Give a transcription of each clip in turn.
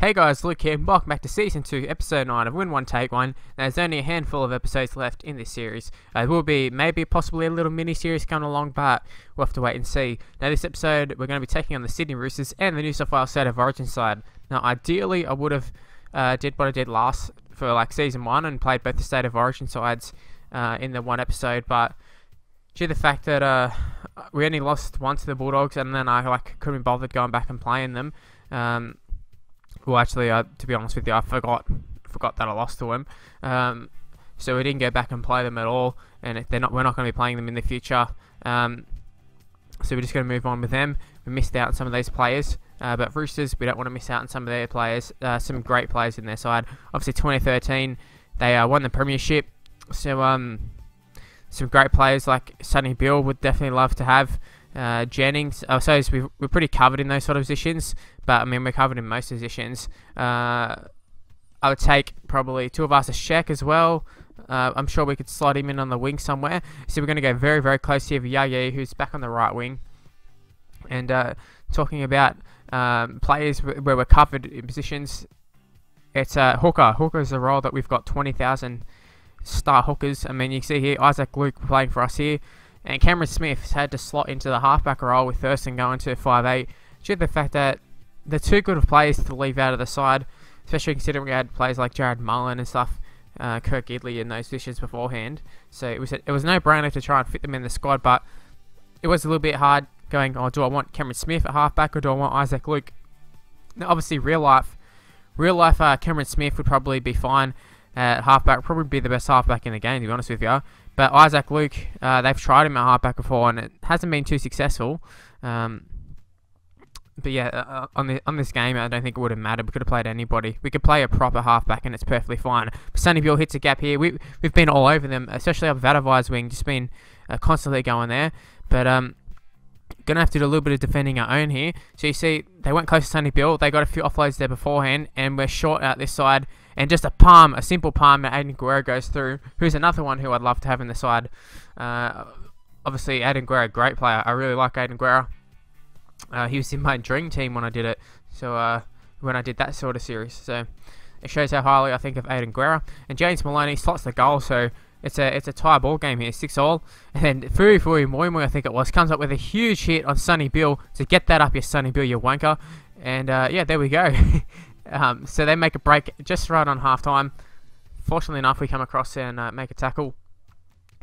Hey guys, Luke here, and welcome back to Season 2, Episode 9 of Win 1 Take 1. There's only a handful of episodes left in this series. There will be maybe possibly a little mini-series coming along, but we'll have to wait and see. Now this episode, we're going to be taking on the Sydney Roosters and the New South Wales State of Origin side. Now ideally, I would have did what I did last for like Season 1 and played both the State of Origin sides in the one episode, but due to the fact that we only lost once to the Bulldogs, and then I couldn't be bothered going back and playing them. Well, actually, to be honest with you, I forgot that I lost to them. So we didn't go back and play them at all, and we're not going to be playing them in the future. So we're just going to move on with them. We missed out on some of these players, but Roosters, we don't want to miss out on some of their players. Some great players in their side. Obviously, 2013, they won the premiership. So some great players like Sonny Bill would definitely love to have. Jennings, I suppose we're pretty covered in those sort of positions, but I mean we're covered in most positions. I would take probably two of us as Sheck as well. I'm sure we could slot him in on the wing somewhere. So we're going to go very, very close here with Yaya, who's back on the right wing. And talking about players where we're covered in positions, it's hooker. Hooker is a role that we've got 20,000 star hookers. I mean, you can see here Isaac Luke playing for us here. And Cameron Smith had to slot into the halfback role with Thurston going to 5'8", due to the fact that they're too good of players to leave out of the side, especially considering we had players like Jared Mullen and stuff, Kirk Gidley in those positions beforehand. So it was a no-brainer to try and fit them in the squad, but it was a little bit hard going, oh, do I want Cameron Smith at halfback or do I want Isaac Luke? Now, obviously, real life Cameron Smith would probably be fine at halfback, probably be the best halfback in the game, to be honest with you. But Isaac Luke, they've tried him at halfback before, and it hasn't been too successful. But yeah, on this game, I don't think it would have mattered. We could have played anybody. We could play a proper halfback, and it's perfectly fine. But Sonny Bill hits a gap here. We've been all over them, especially up Vadavai's wing, just been constantly going there. But gonna have to do a little bit of defending our own here. So you see, they went close to Sonny Bill. They got a few offloads there beforehand, and we're short out this side. And just a simple palm that Aiden Guerrero goes through, who's another one who I'd love to have in the side. Obviously, Aiden Guerrero, great player. I really like Aiden Guerrero. He was in my dream team when I did it. So when I did that sort of series. So it shows how highly I think of Aiden Guerrero. And James Maloney slots the goal. So it's a tie ball game here, 6-all. And then Fui Moi, I think it was, comes up with a huge hit on Sonny Bill. So get that up, you Sonny Bill, you wanker. And yeah, there we go. So they make a break just right on halftime. Fortunately enough, we come across and make a tackle.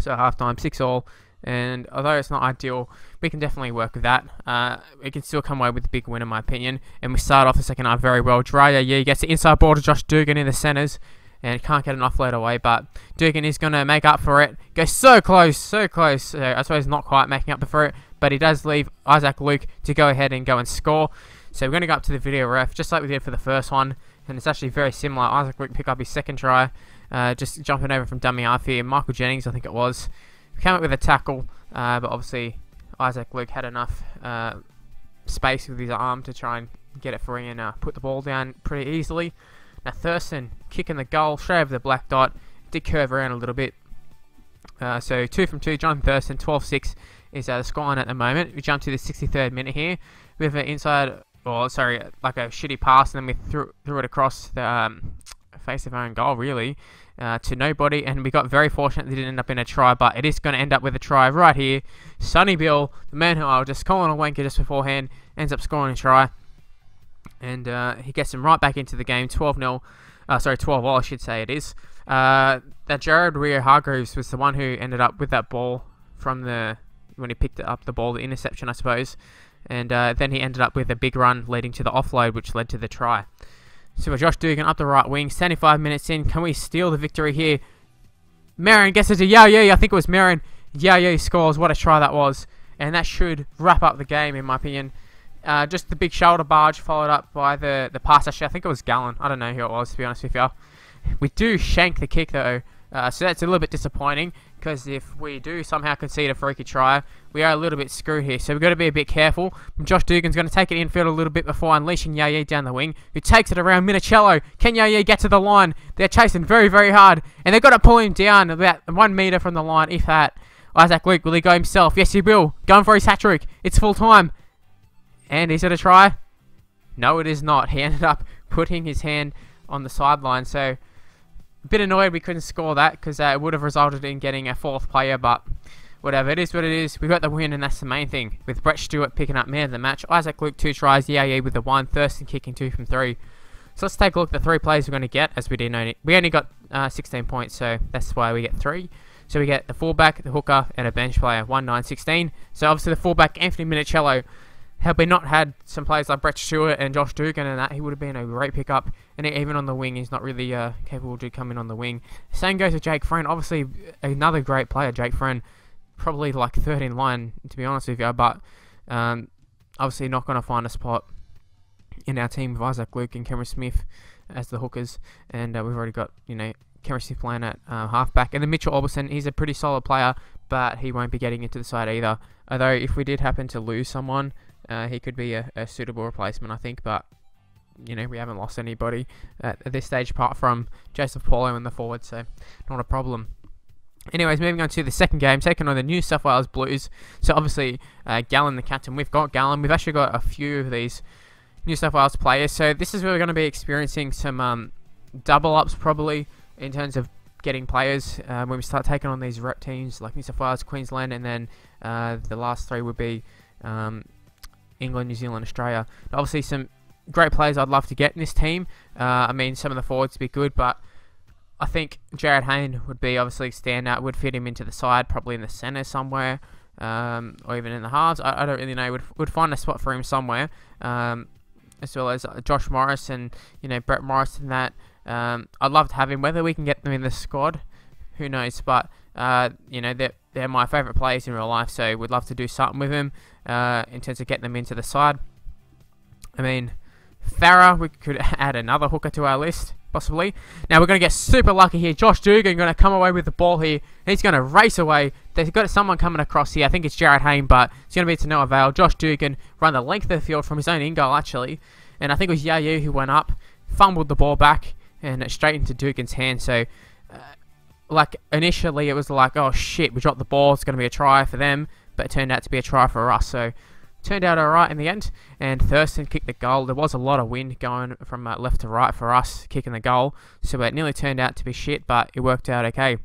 So halftime, 6-all. And although it's not ideal, we can definitely work with that. We can still come away with a big win, in my opinion. And we start off the second half very well. Dreyer, yeah, gets the inside ball to Josh Dugan in the centres. And can't get an offload away, but Dugan is going to make up for it. Goes so close, so close. I suppose not quite making up for it, but he does leave Isaac Luke to go ahead and go and score. So we're going to go up to the video ref, just like we did for the first one. And it's actually very similar. Isaac Luke pick up his second try. Just jumping over from dummy half here. Michael Jennings, I think it was. We came up with a tackle, but obviously Isaac Luke had enough space with his arm to try and get it free and put the ball down pretty easily. Now Thurston kicking the goal straight over the black dot. Did curve around a little bit. So 2 from 2, Jonathan Thurston, 12-6 is the scoreline at the moment. We jump to the 63rd minute here. We have an inside... like a shitty pass, and then we threw it across the face of our own goal, really, to nobody, and we got very fortunate that it didn't end up in a try, but it is going to end up with a try right here. Sonny Bill, the man who I was just calling a wanker just beforehand, ends up scoring a try, and he gets him right back into the game, 12-0, 12-all, I should say it is. That Jared Rio-Hargreaves was the one who ended up with that ball from when he picked up the ball, the interception, I suppose. And then he ended up with a big run leading to the offload, which led to the try. So Josh Dugan up the right wing, 75 minutes in. Can we steal the victory here? Marion gets it to Yaya. I think it was Marion. Yaya scores. What a try that was. And that should wrap up the game, in my opinion. Just the big shoulder barge followed up by the pass. Actually, I think it was Gallen. I don't know who it was, to be honest with you. We do shank the kick, though. So that's a little bit disappointing, because if we do somehow concede a freaky try, we are a little bit screwed here. So we've got to be a bit careful. Josh Dugan's going to take it infield a little bit before unleashing Yaya down the wing, who takes it around Minicello. Can Yaya get to the line? They're chasing very, very hard, and they've got to pull him down about 1 metre from the line, if that. Isaac Luke, will he go himself? Yes, he will. Going for his hat-trick. It's full time. And is it a try? No, it is not. He ended up putting his hand on the sideline. So a bit annoyed we couldn't score that, because it would have resulted in getting a 4th player, but whatever, it is what it is. We got the win, and that's the main thing. With Brett Stewart picking up man of the match, Isaac Luke 2 tries, Yaya with the 1, Thurston kicking 2 from 3. So let's take a look at the 3 players we're going to get, as we only got 16 points, so that's why we get 3. So we get the fullback, the hooker, and a bench player, 1, 9, 16. So obviously the fullback, Anthony Minicello, had we not had some players like Brett Stewart and Josh Dugan and that, he would have been a great pickup. And even on the wing, he's not really capable to come in on the wing. Same goes with Jake Friend. Obviously, another great player, Jake Friend. Probably like 3rd in line, to be honest with you. But obviously not going to find a spot in our team with Isaac Luke and Cameron Smith as the hookers. And we've already got, Cameron Smith playing at halfback. And then Mitchell Orbison, he's a pretty solid player, but he won't be getting into the side either. Although if we did happen to lose someone, he could be a suitable replacement, I think. But, we haven't lost anybody at this stage apart from Joseph Paulo in the forward, so not a problem. Anyways, moving on to the second game, taking on the New South Wales Blues. So obviously, Gallen, the captain, we've got Gallen. We've actually got a few of these New South Wales players. So this is where we're going to be experiencing some double-ups probably in terms of getting players when we start taking on these rep teams like New South Wales, Queensland, and then the last 3 would be England, New Zealand, Australia. Obviously, some great players I'd love to get in this team. I mean, some of the forwards would be good, but I think Jared Hayne would be obviously stand out, would fit him into the side, probably in the centre somewhere, or even in the halves. I don't really know. Would find a spot for him somewhere, as well as Josh Morris and Brett Morris and that. I'd love to have him. Whether we can get them in the squad, who knows? But they're my favourite players in real life, so we'd love to do something with them in terms of getting them into the side. I mean, Farah, we could add another hooker to our list, possibly. Now we're going to get super lucky here. Josh Dugan going to come away with the ball here. He's going to race away. They've got someone coming across here. I think it's Jared Hayne, but it's going to be to no avail. Josh Dugan run the length of the field from his own in-goal, actually. And I think it was Yayu who went up, fumbled the ball back, and straight into Dugan's hand. So, initially it was like, oh shit, we dropped the ball. It's going to be a try for them. But it turned out to be a try for us. So, turned out alright in the end, and Thurston kicked the goal. There was a lot of wind going from left to right for us kicking the goal, so it nearly turned out to be shit, but it worked out okay.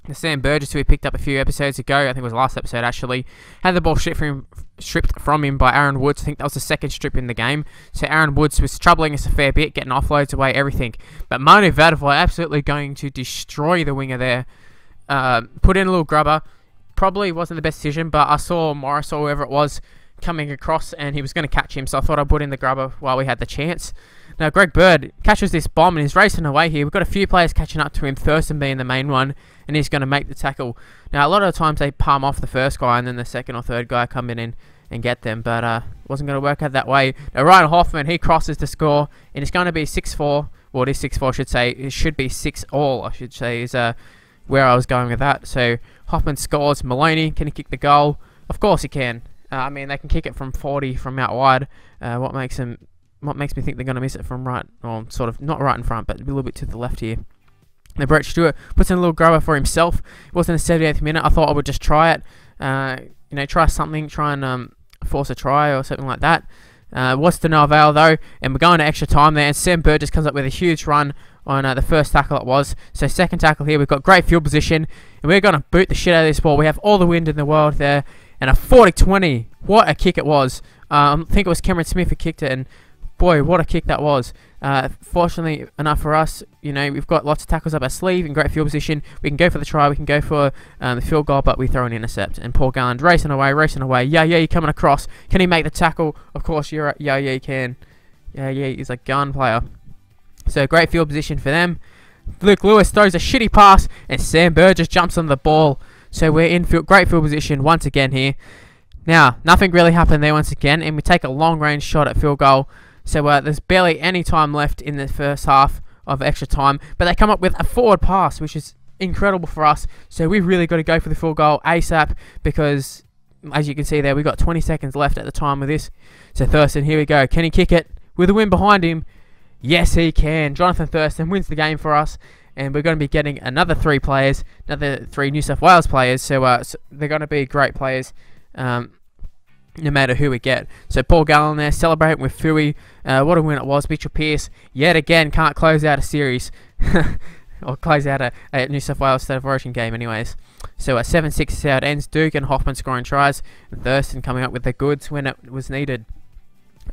The Sam Burgess, who we picked up a few episodes ago, I think it was last episode actually, had the ball stripped from him by Aaron Woods. I think that was the 2nd strip in the game. So Aaron Woods was troubling us a fair bit, getting offloads away, everything. But Manu Vadavoy absolutely going to destroy the winger there. Put in a little grubber. Probably wasn't the best decision, but I saw Morris or whoever it was coming across and he was going to catch him, so I thought I'd put in the grubber while we had the chance. Now Greg Bird catches this bomb and he's racing away here. We've got a few players catching up to him, Thurston being the main one, and he's going to make the tackle. Now a lot of the times they palm off the first guy and then the 2nd or 3rd guy come in and get them, but it wasn't going to work out that way. Now Ryan Hoffman, he crosses the score, and it's going to be 6-4. Well, it is 6-4, I should say. It should be 6-all, I should say, is where I was going with that. So Hoffman scores. Maloney, can he kick the goal? Of course he can. I mean, they can kick it from 40 from out wide. What makes me think they're going to miss it from right, or sort of not right in front, but a little bit to the left here. Now Brett Stewart puts in a little grubber for himself. It wasn't the 78th minute. I thought I would just try it. Try something, try and force a try or something like that. Was to no avail though, and we're going to extra time there, and Sam Burgess comes up with a huge run on the first tackle it was. So 2nd tackle here, we've got great field position, and we're going to boot the shit out of this ball. We have all the wind in the world there, and a 40-20. What a kick it was. I think it was Cameron Smith who kicked it, and boy, what a kick that was. Fortunately enough for us, we've got lots of tackles up our sleeve in great field position. We can go for the try, we can go for the field goal, but we throw an intercept. And Paul Garland racing away. Yeah, coming across. Can he make the tackle? Of course, he can. Yeah, he's a gun player. So great field position for them. Luke Lewis throws a shitty pass, and Sam Burgess jumps on the ball. So we're in great field position once again here. Now, nothing really happened there once again, and we take a long-range shot at field goal. So there's barely any time left in the first half of extra time, but they come up with a forward pass, which is incredible for us. So we've really got to go for the field goal ASAP, because as you can see there, we've got 20 seconds left at the time of this. So Thurston, here we go. Can he kick it with the wind behind him? Yes, he can. Jonathan Thurston wins the game for us, and we're going to be getting another 3 players, another 3 New South Wales players. So they're going to be great players. no matter who we get. So Paul Gallen there celebrating with Fui. What a win it was. Mitchell Pearce yet again can't close out a series. Or close out a New South Wales State of Origin game anyways. So 7-6 is how it ends. Duke and Hoffman scoring tries. And Thurston coming up with the goods when it was needed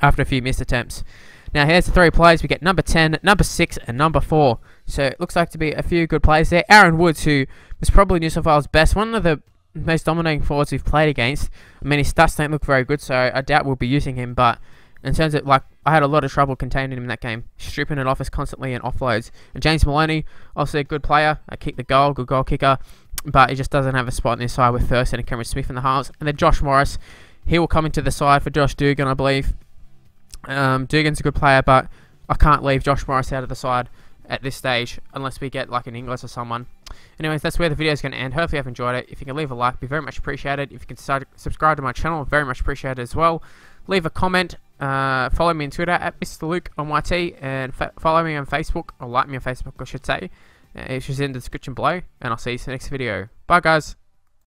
after a few missed attempts. Now here's the 3 players. We get number 10, number 6 and number 4. So it looks like to be a few good players there. Aaron Woods, who was probably New South Wales' best, one of the most dominating forwards we've played against. I mean, his stats don't look very good, so I doubt we'll be using him, but in terms of, like, I had a lot of trouble containing him in that game, stripping it off us constantly and offloads. And James Maloney, obviously a good player, kicked the goal, good goal kicker, but he just doesn't have a spot in his side with Thurston and Cameron Smith in the halves. And then Josh Morris, he will come into the side for Josh Dugan, I believe. Dugan's a good player, but I can't leave Josh Morris out of the side at this stage unless we get like an Inglis or someone. Anyways, that's where the video is going to end. Hopefully you've enjoyed it. If you can leave a like, be very much appreciated. If you can subscribe to my channel, very much appreciated as well. Leave a comment. Follow me on Twitter at Mr. Luke on YT, and follow me on Facebook, or like me on Facebook I should say. It's just in the description below, and I'll see you in the next video. Bye guys.